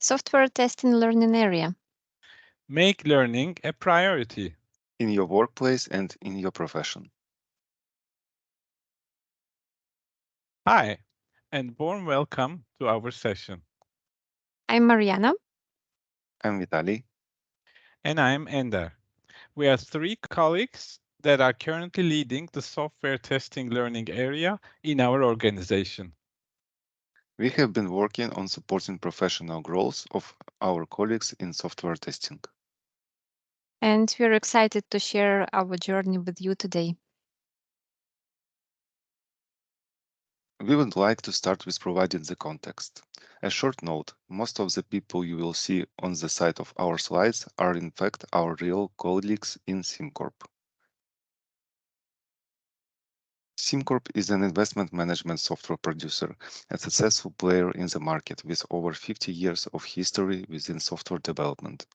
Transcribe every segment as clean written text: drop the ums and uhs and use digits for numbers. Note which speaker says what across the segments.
Speaker 1: Software testing learning area.
Speaker 2: Make learning a priority.
Speaker 3: In your workplace and in your profession.
Speaker 2: Hi, and warm welcome to our session.
Speaker 1: I'm Mariana.
Speaker 3: I'm Vitaly.
Speaker 2: And I'm Ender. We are three colleagues that are currently leading the software testing learning area in our organization.
Speaker 3: We have been working on supporting professional growth of our colleagues in software testing.
Speaker 1: And we're excited to share our journey with you today.
Speaker 3: We would like to start with providing the context. A short note, most of the people you will see on the side of our slides are in fact our real colleagues in SimCorp. SimCorp is an investment management software producer, a successful player in the market with over 50 years of history within software development.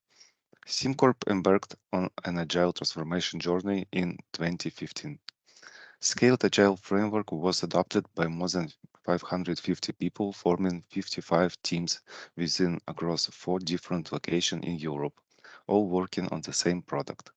Speaker 3: SimCorp embarked on an agile transformation journey in 2015. Scaled Agile framework was adopted by more than 550 people, forming 55 teams within across 4 different locations in Europe, all working on the same product.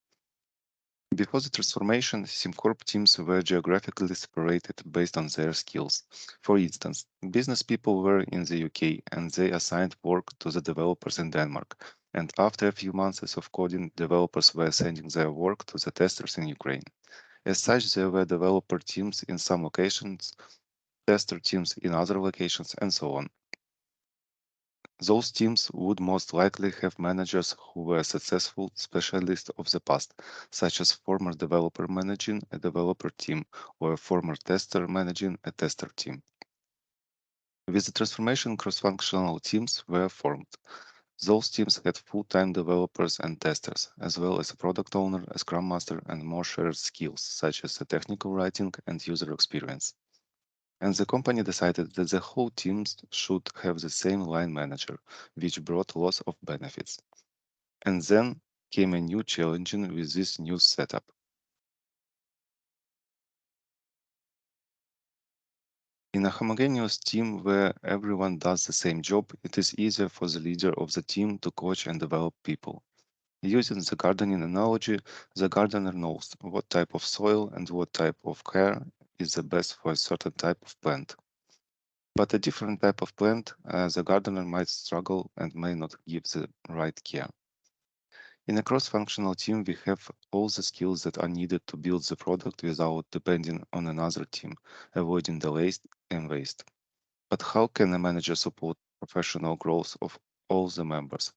Speaker 3: Before the transformation, SimCorp teams were geographically separated based on their skills. For instance, business people were in the UK and they assigned work to the developers in Denmark. And after a few months of coding, developers were sending their work to the testers in Ukraine. As such, there were developer teams in some locations, tester teams in other locations, and so on. Those teams would most likely have managers who were successful specialists of the past, such as former developer managing a developer team or a former tester managing a tester team. With the transformation, cross-functional teams were formed. Those teams had full-time developers and testers, as well as a product owner, a scrum master, and more shared skills, such as technical writing and user experience. And the company decided that the whole team should have the same line manager, which brought lots of benefits. And then came a new challenge with this new setup. In a homogeneous team where everyone does the same job, it is easier for the leader of the team to coach and develop people. Using the gardening analogy, the gardener knows what type of soil and what type of care is the best for a certain type of plant. But a different type of plant, the gardener might struggle and may not give the right care. In a cross-functional team, we have all the skills that are needed to build the product without depending on another team, avoiding delays and waste. But how can a manager support professional growth of all the members?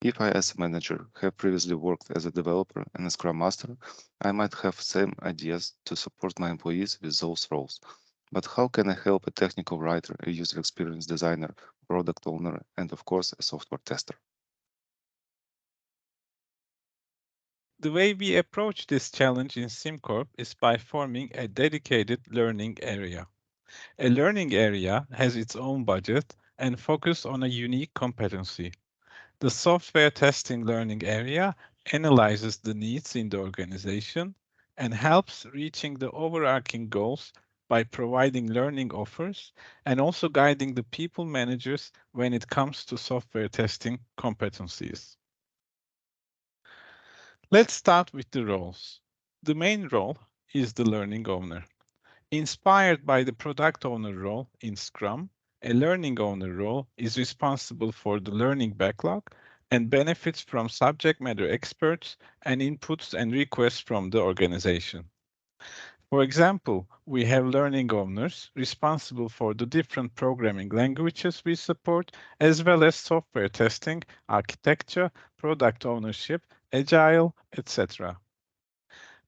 Speaker 3: If I, as a manager, have previously worked as a developer and a Scrum Master, I might have same ideas to support my employees with those roles. But how can I help a technical writer, a user experience designer, product owner, and of course, a software tester?
Speaker 2: The way we approach this challenge in SimCorp is by forming a dedicated learning area. A learning area has its own budget and focus on a unique competency. The software testing learning area analyzes the needs in the organization and helps reaching the overarching goals by providing learning offers and also guiding the people managers when it comes to software testing competencies. Let's start with the roles. The main role is the learning owner. Inspired by the product owner role in Scrum, a learning owner role is responsible for the learning backlog and benefits from subject matter experts and inputs and requests from the organization. For example, we have learning owners responsible for the different programming languages we support, as well as software testing, architecture, product ownership, Agile, etc.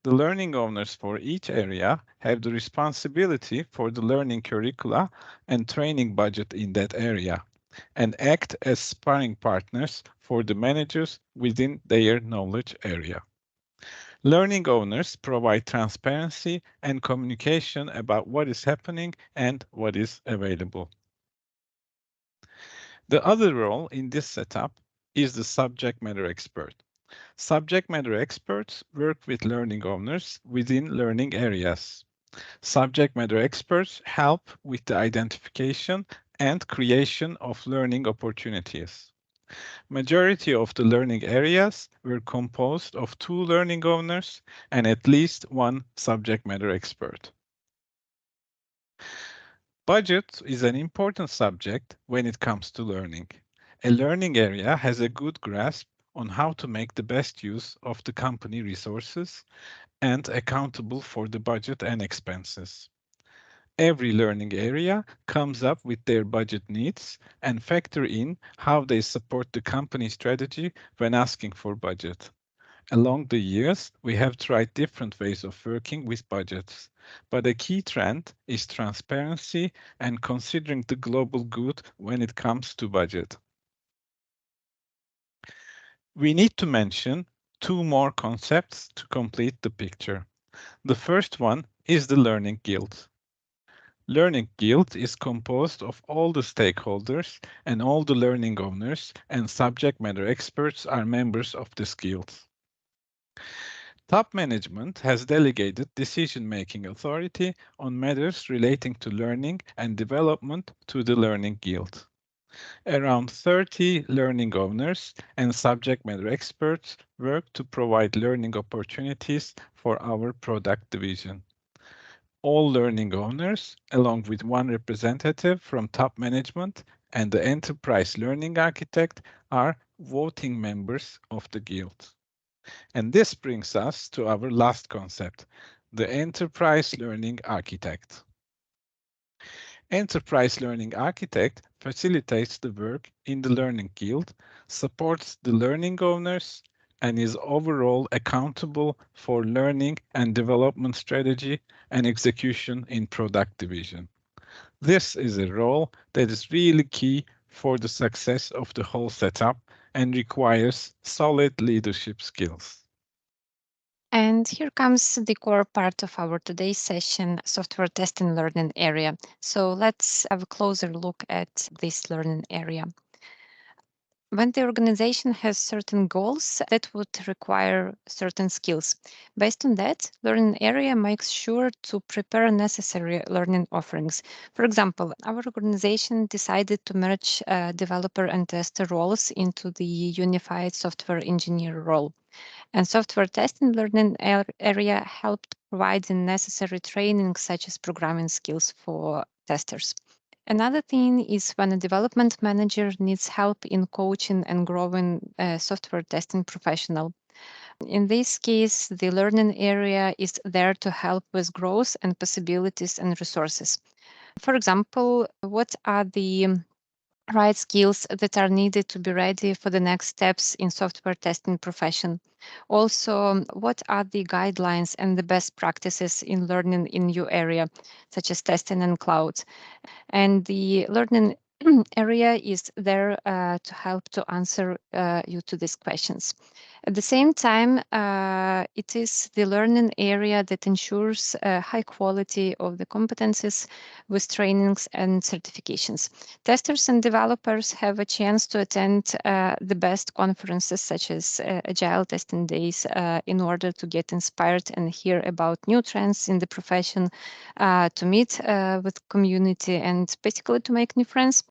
Speaker 2: The learning owners for each area have the responsibility for the learning curricula and training budget in that area and act as sparring partners for the managers within their knowledge area. Learning owners provide transparency and communication about what is happening and what is available. The other role in this setup is the subject matter expert. Subject matter experts work with learning owners within learning areas. Subject matter experts help with the identification and creation of learning opportunities. Majority of the learning areas were composed of 2 learning owners and at least 1 subject matter expert. Budget is an important subject when it comes to learning. A learning area has a good grasp on how to make the best use of the company resources and accountable for the budget and expenses. Every learning area comes up with their budget needs and factor in how they support the company strategy when asking for budget. Along the years, we have tried different ways of working with budgets, but a key trend is transparency and considering the global good when it comes to budget. We need to mention 2 more concepts to complete the picture. The first one is the learning guild. Learning guild is composed of all the stakeholders and all the learning owners and subject matter experts are members of this guild. Top management has delegated decision-making authority on matters relating to learning and development to the learning guild. Around 30 learning owners and subject matter experts work to provide learning opportunities for our product division. All learning owners, along with 1 representative from top management and the enterprise learning architect, are voting members of the guild. And this brings us to our last concept, the enterprise learning architect. Enterprise learning architect facilitates the work in the learning guild, supports the learning owners, and is overall accountable for learning and development strategy and execution in product division. This is a role that is really key for the success of the whole setup and requires solid leadership skills.
Speaker 1: And here comes the core part of our today's session, software test and learning area. So let's have a closer look at this learning area. When the organization has certain goals, that would require certain skills. Based on that, learning area makes sure to prepare necessary learning offerings. For example, our organization decided to merge developer and tester roles into the unified software engineer role. And software testing learning area helped provide the necessary training, such as programming skills for testers. Another thing is when a development manager needs help in coaching and growing a software testing professional. In this case, the learning area is there to help with growth and possibilities and resources. For example, what are the right skills that are needed to be ready for the next steps in software testing profession? Also, what are the guidelines and the best practices in learning in new area, such as testing and cloud? And the learning area is there to help to answer you to these questions. At the same time, it is the learning area that ensures high quality of the competencies with trainings and certifications. Testers and developers have a chance to attend the best conferences such as Agile testing days in order to get inspired and hear about new trends in the profession, to meet with community and basically to make new friends.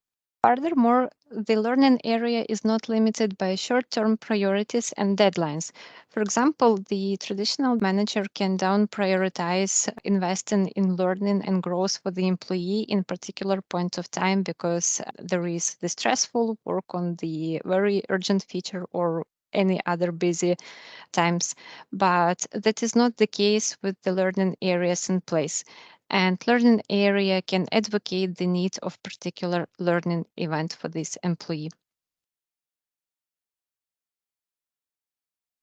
Speaker 1: Furthermore, the learning area is not limited by short-term priorities and deadlines. For example, the traditional manager can down prioritize investing in learning and growth for the employee in particular point of time because there is the stressful work on the very urgent feature or any other busy times. But that is not the case with the learning areas in place. And learning area can advocate the need of particular learning event for this employee.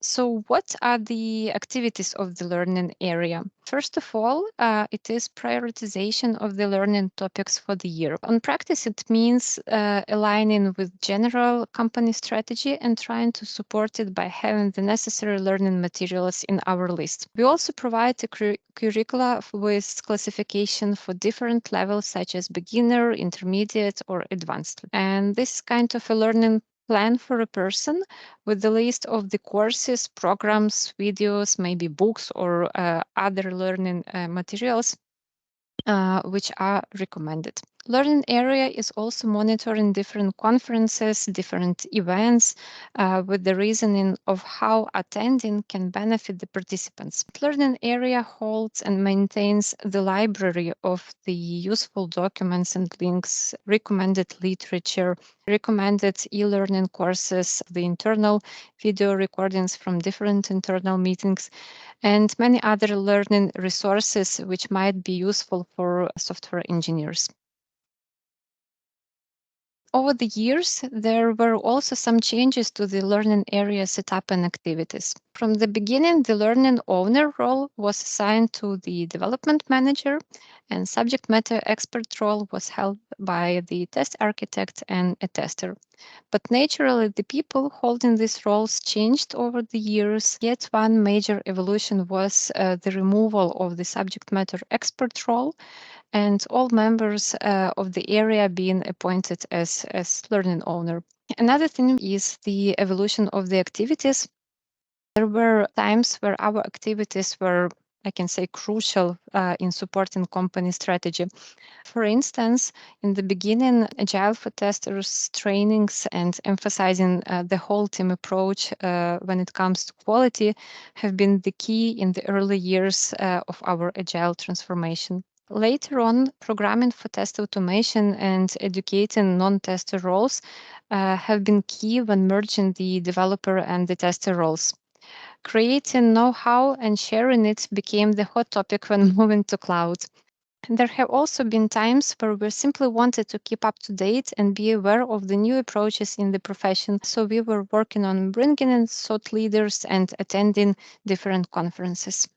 Speaker 1: So what are the activities of the learning area? First of all, it is prioritization of the learning topics for the year. On practice, it means aligning with general company strategy and trying to support it by having the necessary learning materials in our list. We also provide a curricula with classification for different levels such as beginner, intermediate, or advanced. And this kind of a learning plan for a person with the list of the courses, programs, videos, maybe books or other learning materials which are recommended. Learning area is also monitoring different conferences, different events, with the reasoning of how attending can benefit the participants. Learning area holds and maintains the library of the useful documents and links, recommended literature, recommended e-learning courses, the internal video recordings from different internal meetings, and many other learning resources which might be useful for software engineers. Over the years, there were also some changes to the learning area setup and activities. From the beginning, the learning owner role was assigned to the development manager, and subject matter expert role was held by the test architect and a tester. But naturally, the people holding these roles changed over the years. Yet one major evolution was the removal of the subject matter expert role and all members of the area being appointed as learning owner. Another thing is the evolution of the activities. There were times where our activities were, I can say, crucial in supporting company strategy. For instance, in the beginning, Agile for testers trainings and emphasizing the whole team approach when it comes to quality have been the key in the early years of our Agile transformation. Later on, programming for test automation and educating non-tester roles have been key when merging the developer and the tester roles. Creating know-how and sharing it became the hot topic when moving to cloud. There have also been times where we simply wanted to keep up to date and be aware of the new approaches in the profession. So we were working on bringing in thought leaders and attending different conferences.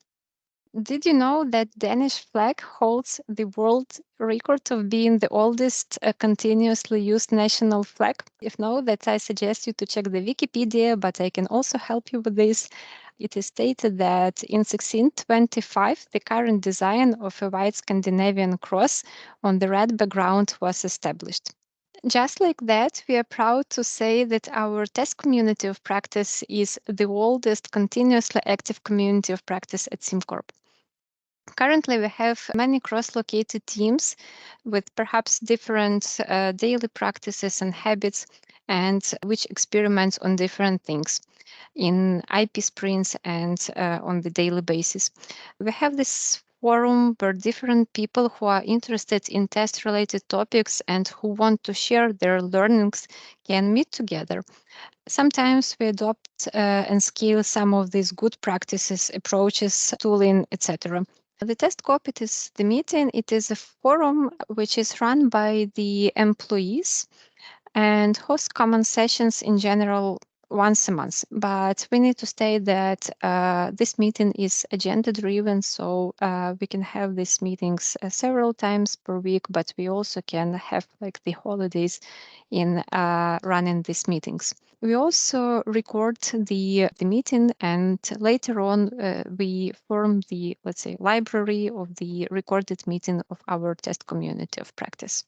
Speaker 1: Did you know that Danish flag holds the world record of being the oldest continuously used national flag? If no, that I suggest you to check the Wikipedia, but I can also help you with this. It is stated that in 1625, the current design of a white Scandinavian cross on the red background was established. Just like that, we are proud to say that our test community of practice is the oldest continuously active community of practice at SimCorp. Currently, we have many cross-located teams with perhaps different daily practices and habits, and which experiments on different things in IP sprints and on the daily basis. We have this forum where different people who are interested in test-related topics and who want to share their learnings can meet together. Sometimes we adopt and scale some of these good practices, approaches, tooling, etc. The test COP, it is the meeting. It is a forum which is run by the employees and hosts common sessions in general once a month. But we need to state that this meeting is agenda driven, so we can have these meetings several times per week, but we also can have like the holidays in running these meetings. We also record the meeting, and later on we form the, let's say, library of the recorded meeting of our test community of practice.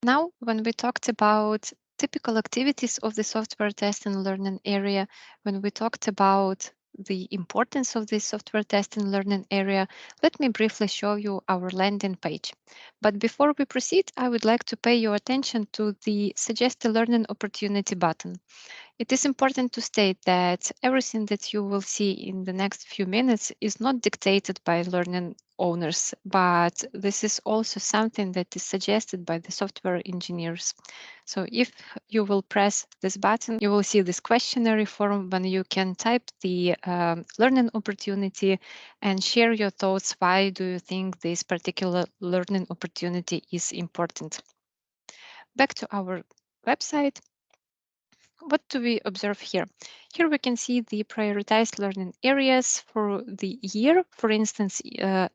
Speaker 1: Now, when we talked about typical activities of the software test and learning area, when we talked about the importance of the software test and learning area, let me briefly show you our landing page. But before we proceed, I would like to pay your attention to the Suggest a Learning Opportunity button. It is important to state that everything that you will see in the next few minutes is not dictated by learning owners, but this is also something that is suggested by the software engineers. So if you will press this button, you will see this questionnaire form when you can type the learning opportunity and share your thoughts. Why do you think this particular learning opportunity is important? Back to our website. What do we observe here? Here we can see the prioritized learning areas for the year. For instance,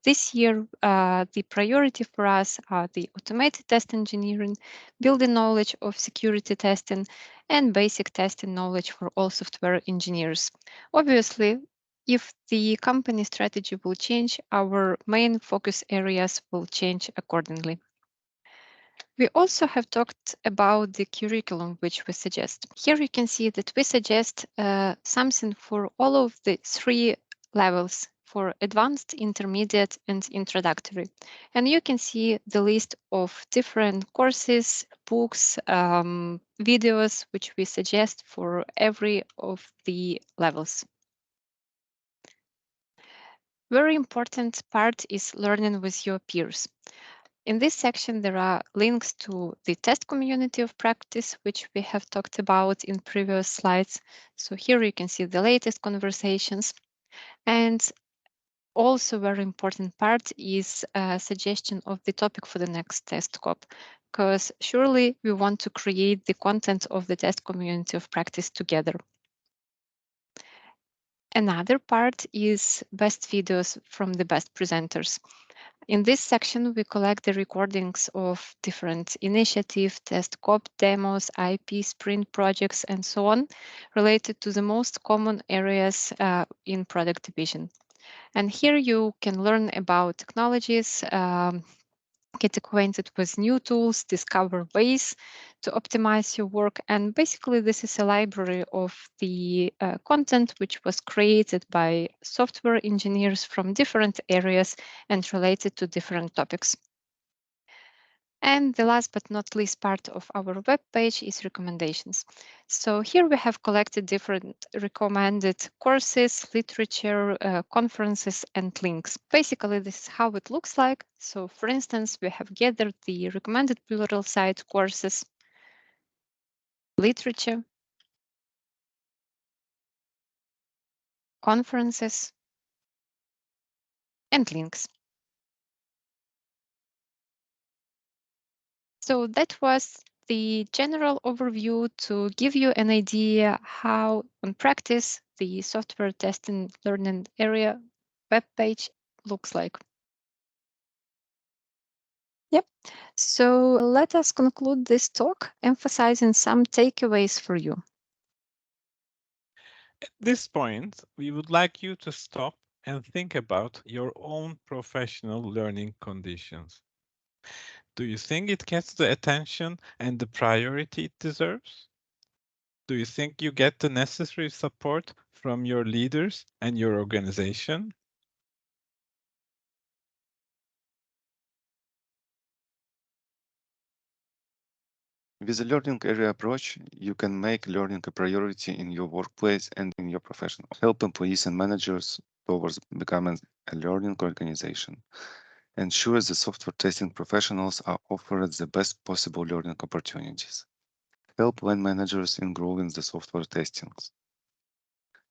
Speaker 1: this year, the priority for us are the automated test engineering, building knowledge of security testing, and basic testing knowledge for all software engineers. Obviously, if the company strategy will change, our main focus areas will change accordingly. We also have talked about the curriculum which we suggest. Here you can see that we suggest something for all of the three levels. for advanced, intermediate, and introductory. And you can see the list of different courses, books, videos, which we suggest for every of the levels. Very important part is learning with your peers. In this section, there are links to the test community of practice, which we have talked about in previous slides. So here you can see the latest conversations. And also very important part is a suggestion of the topic for the next test scope, because surely we want to create the content of the test community of practice together. Another part is best videos from the best presenters. In this section, we collect the recordings of different initiative, test COP demos, IP, sprint projects, and so on, related to the most common areas in product division. And here you can learn about technologies, get acquainted with new tools, discover ways to optimize your work. And basically, this is a library of the content which was created by software engineers from different areas and related to different topics. And the last but not least part of our web page is recommendations. So here we have collected different recommended courses, literature, conferences, and links. Basically, this is how it looks like. So for instance, we have gathered the recommended plural site courses, literature, conferences, and links. So that was the general overview to give you an idea how, in practice, the software testing learning area web page looks like. Yep. So let us conclude this talk, emphasizing some takeaways for you.
Speaker 2: At this point, we would like you to stop and think about your own professional learning conditions. Do you think it gets the attention and the priority it deserves? Do you think you get the necessary support from your leaders and your organization?
Speaker 3: With a learning area approach, you can make learning a priority in your workplace and in your profession. Help employees and managers towards becoming a learning organization. Ensure the software testing professionals are offered the best possible learning opportunities. Help line managers in growing the software testings.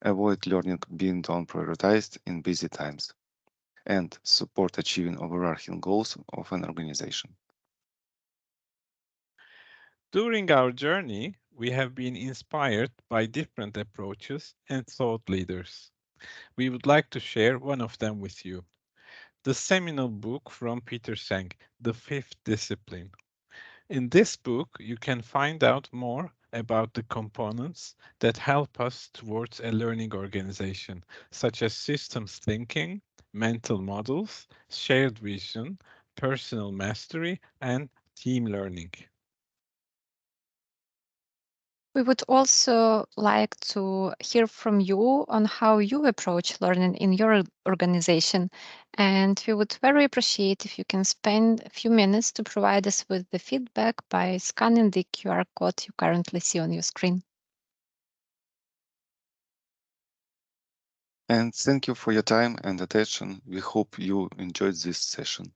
Speaker 3: Avoid learning being prioritized in busy times. And support achieving overarching goals of an organization.
Speaker 2: During our journey, we have been inspired by different approaches and thought leaders. We would like to share one of them with you. The seminal book from Peter Senge, The Fifth Discipline. In this book, you can find out more about the components that help us towards a learning organization, such as systems thinking, mental models, shared vision, personal mastery, and team learning.
Speaker 1: We would also like to hear from you on how you approach learning in your organization. And we would very appreciate if you can spend a few minutes to provide us with the feedback by scanning the QR code you currently see on your screen.
Speaker 3: And thank you for your time and attention. We hope you enjoyed this session.